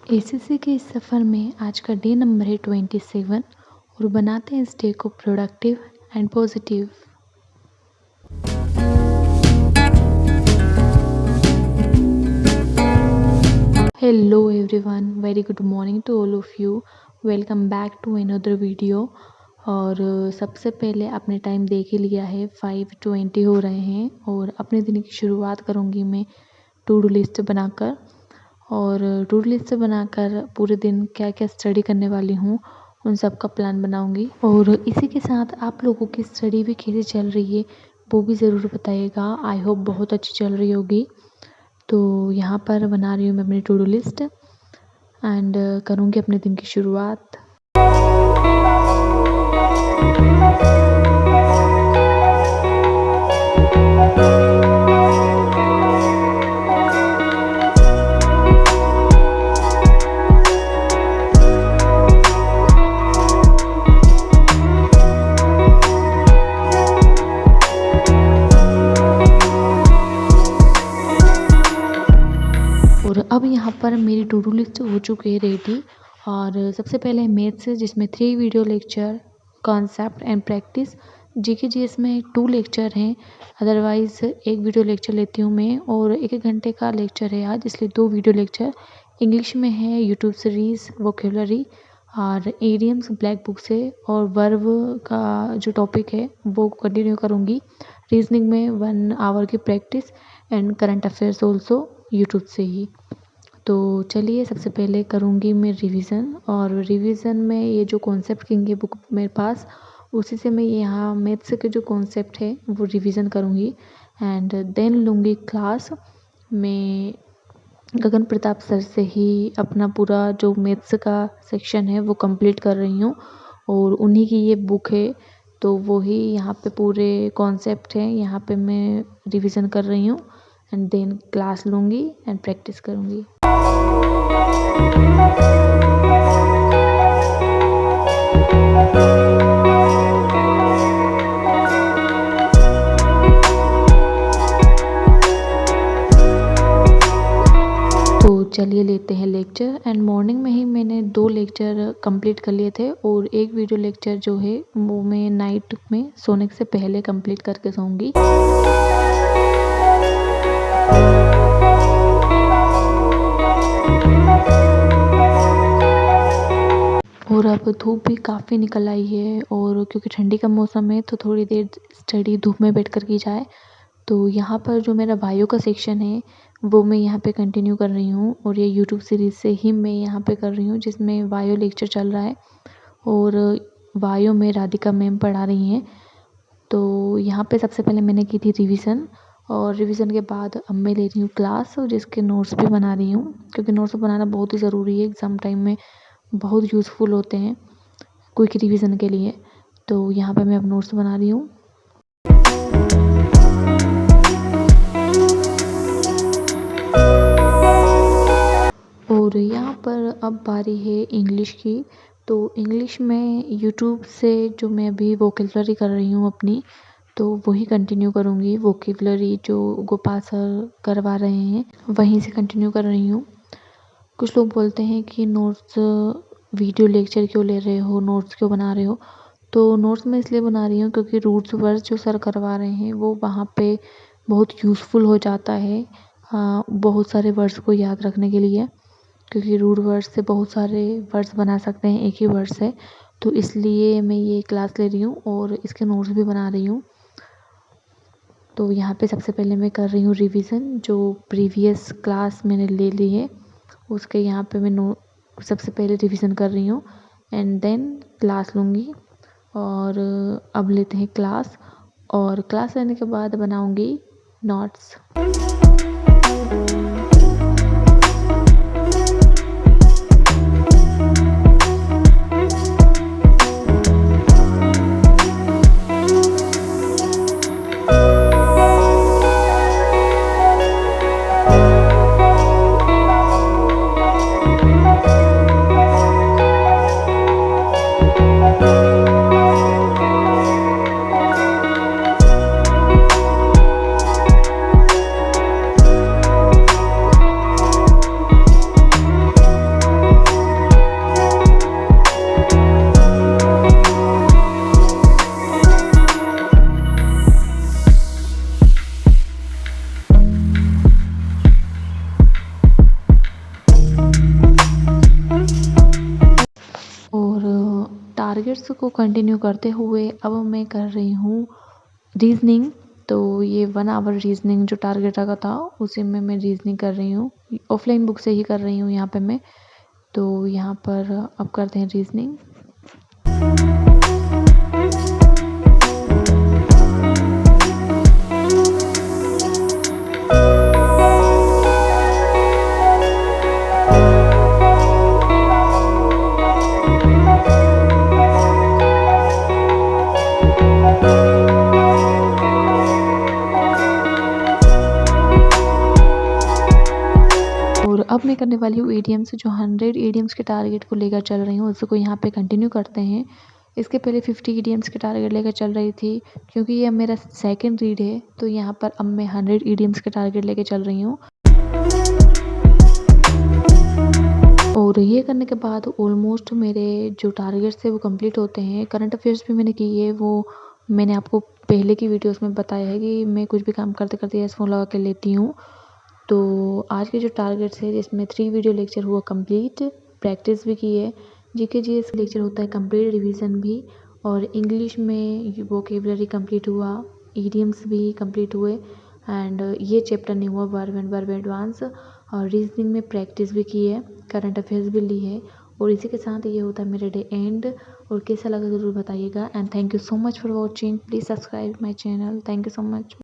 ACC के इस सफ़र में आज का डे नंबर है 27 और बनाते हैं इस डे को productive and positive. Hello everyone, very good morning to all of you. Welcome back to another video. और सबसे पहले आपने टाइम देख ही लिया है, 5:20 हो रहे हैं और अपने दिन की शुरुआत करूँगी मैं टू डू लिस्ट बनाकर। और टू डू लिस्ट बनाकर पूरे दिन क्या क्या स्टडी करने वाली हूँ उन सब का प्लान बनाऊँगी। और इसी के साथ आप लोगों की स्टडी भी कैसे चल रही है वो भी ज़रूर बताइएगा। आई होप बहुत अच्छी चल रही होगी। तो यहाँ पर बना रही हूँ मैं अपनी टू डू लिस्ट एंड करूँगी अपने दिन की शुरुआत। और अब यहाँ पर मेरी टू डू लिस्ट हो चुकी है रेडी। और सबसे पहले मैथ्स, जिसमें 3 video lecture, concept and practice. GK GS में 2 लेक्चर हैं, अदरवाइज़ 1 वीडियो लेक्चर लेती हूँ मैं। और 1-1 घंटे का लेक्चर है आज, इसलिए 2 वीडियो लेक्चर। इंग्लिश में है यूट्यूब सीरीज़ वोकेबलरी और इडियम्स ब्लैक बुक से, और वर्ब का जो टॉपिक है वो कंटिन्यू करूँगी। रीजनिंग में 1 आवर की practice and current affairs also YouTube से ही। तो चलिए सबसे पहले करूँगी मैं रिवीजन। और रिवीजन में ये जो कॉन्सेप्ट किंग है बुक मेरे पास, उसी से मैं यहाँ मैथ्स के जो कॉन्सेप्ट है वो रिवीजन करूँगी एंड देन लूँगी क्लास। मैं गगन प्रताप सर से ही अपना पूरा जो मैथ्स का सेक्शन है वो कंप्लीट कर रही हूँ और उन्हीं की ये बुक है, तो वही यहाँ पे पूरे कॉन्सेप्ट हैं, यहाँ पे मैं रिवीजन कर रही हूँ एंड देन क्लास लूँगी एंड प्रैक्टिस करूँगी। तो चलिए लेते हैं लेक्चर। एंड मॉर्निंग में ही मैंने 2 लेक्चर कंप्लीट कर लिए थे और 1 वीडियो लेक्चर जो है वो मैं नाइट में सोने से पहले कंप्लीट करके सोऊंगी। और अब धूप भी काफ़ी निकल आई है और क्योंकि ठंडी का मौसम है तो थोड़ी देर स्टडी धूप में बैठ कर की जाए। तो यहाँ पर जो मेरा बायो का सेक्शन है वो मैं यहाँ पे कंटिन्यू कर रही हूँ और ये यूट्यूब सीरीज़ से ही मैं यहाँ पे कर रही हूँ, जिसमें बायो लेक्चर चल रहा है और बायो में राधिका मैम पढ़ा रही हैं। तो यहाँ पे सबसे पहले मैंने की थी रिवीजन और रिवीजन के बाद अब मैं ले रही हूँ क्लास और जिसके नोट्स भी बना रही हूँ, क्योंकि नोट्स बनाना बहुत ही ज़रूरी है, एग्ज़ाम टाइम में बहुत यूज़फुल होते हैं क्विक रिवीजन के लिए। तो यहाँ पे मैं अब नोट्स बना रही हूँ। और यहाँ पर अब बारी है इंग्लिश की। तो इंग्लिश में यूट्यूब से जो मैं अभी वोकेबलरी कर रही हूँ अपनी, तो वही कंटिन्यू करूँगी। वोकेबलरी जो गोपाल सर करवा रहे हैं वहीं से कंटिन्यू कर रही हूँ। कुछ लोग बोलते हैं कि नोट्स वीडियो लेक्चर क्यों ले रहे हो, नोट्स क्यों बना रहे हो। तो नोट्स मैं इसलिए बना रही हूँ क्योंकि रूट्स वर्ड्स जो सर करवा रहे हैं वो वहाँ पे बहुत यूज़फुल हो जाता है, बहुत सारे वर्ड्स को याद रखने के लिए, क्योंकि रूट वर्ड्स से बहुत सारे वर्ड्स बना सकते हैं एक ही वर्ड से। तो इसलिए मैं ये क्लास ले रही हूँ और इसके नोट्स भी बना रही हूँ। तो यहाँ पे सबसे पहले मैं कर रही हूँ रिवीजन, जो प्रीवियस क्लास मैंने ले ली है उसके यहाँ पे मैं सबसे पहले रिवीजन कर रही हूँ एंड देन क्लास लूँगी। और अब लेते हैं क्लास और क्लास लेने के बाद बनाऊँगी नोट्स। टारगेट्स को कंटिन्यू करते हुए अब मैं कर रही हूँ रीजनिंग। तो ये 1 आवर रीजनिंग जो टारगेट रखा था उसी में मैं रीजनिंग कर रही हूँ, ऑफलाइन बुक से ही कर रही हूँ यहाँ पे मैं। तो यहाँ पर अब करते हैं रीजनिंग। और अब मैं करने वाली हूँ ईडीएम्स, जो 100 ईडीएम्स के टारगेट को लेकर चल रही हूँ, उसको यहाँ पे कंटिन्यू करते हैं। इसके पहले 50 ईडीएम्स के टारगेट लेकर चल रही थी, क्योंकि ये मेरा सेकंड रीड है तो यहाँ पर अब मैं 100 ईडीएम्स के टारगेट लेकर चल रही हूँ। और ये करने के बाद ऑलमोस्ट मेरे जो टारगेट्स थे वो कंप्लीट होते हैं। करंट अफेयर्स भी मैंने की है, वो मैंने आपको पहले की वीडियोस में बताया है कि मैं कुछ भी काम करते करते यस फोन लगा के लेती हूँ। तो आज के जो टारगेट्स है जिसमें 3 वीडियो लेक्चर हुआ कंप्लीट, प्रैक्टिस भी की है, जीके जीएस लेक्चर होता है कंप्लीट, रिवीजन भी, और इंग्लिश में वोकेबलरी कंप्लीट हुआ, ईडियम्स भी कंप्लीट हुए, एंड ये चैप्टर नहीं हुआ वर्ब एंड वर्ब एडवांस, और रीजनिंग में प्रैक्टिस भी की है, करंट अफेयर्स भी ली है। और इसी के साथ ये होता है मेरे डे एंड। और कैसा लगा ज़रूर बताइएगा, and thank you so much for watching. Please subscribe my channel. Thank you so much.